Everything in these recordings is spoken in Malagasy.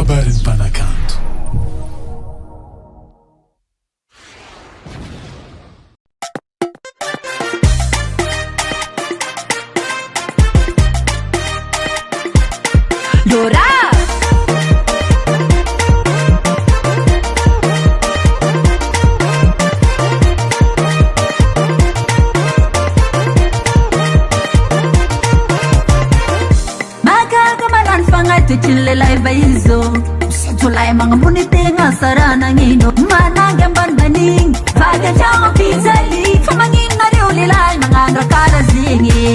Habari Mpanakanto. Dora magagamalan fangato chilelay baizo tulay mga muniting asarana ngino manang bandaning baga jang pizza li famangin na ulilay mga nakara zingi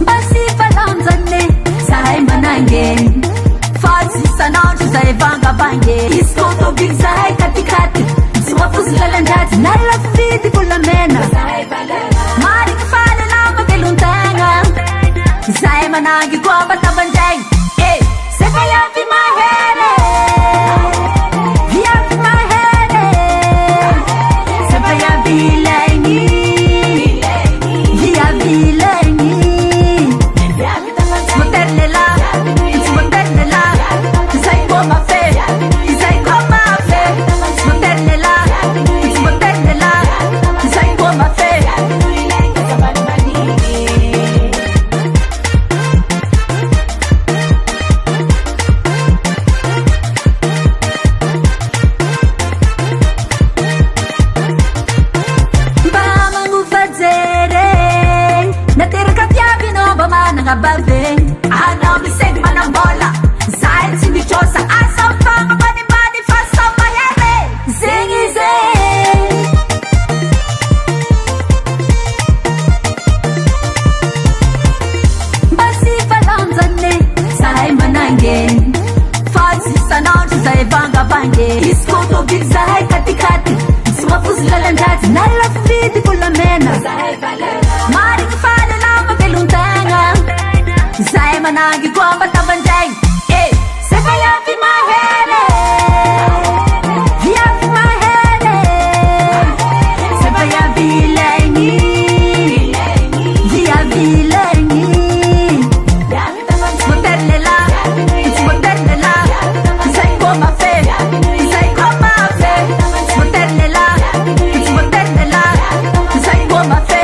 basi palanzane sai manange fasi sananju sai vanga bange iskoto bizai katikati siwa fuzilalandati nala fiti kulamena mari kafala lama keluntanga sai manange kwa batabanjay eh sekaya fi mahere via fi mahere sekaya bilengi via bilengi smoterlela smoterlela sai koma fe sai koma fe smoterlela smoterlela sai koma fe Babe, ano bisig man ang bola Sahit sinichosa Asa pa nga manifest sa mayari Zingi zing Basi palanzane Sahay manange Fasi sananju sa ibanga bange Iskoto bizahay katikati Sumafuzi lalandati Nalafiti kulamena Mari kafala lama keluntanga sai managi kwa batabanjay eh sekaya fi mahere via fi mahere sekaya bilengi via bilengi smoterlela smoterlela sai koma fe sai koma fe smoterlela smoterlela sai koma fe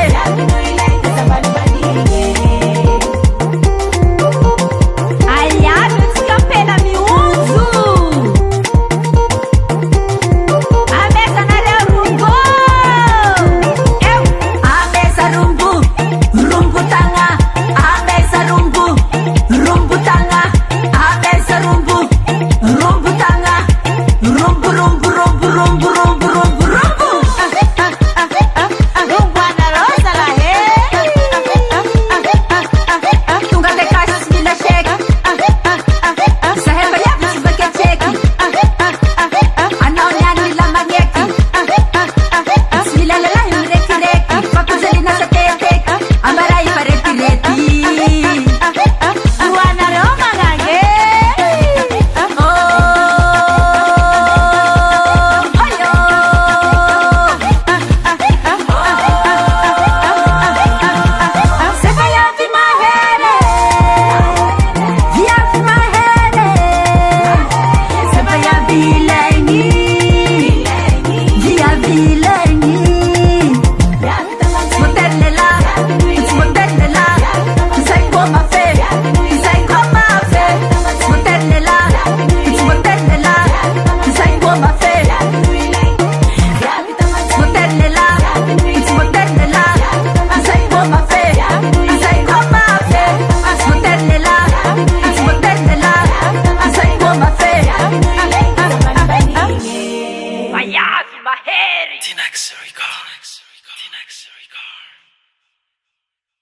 T-Nex Record.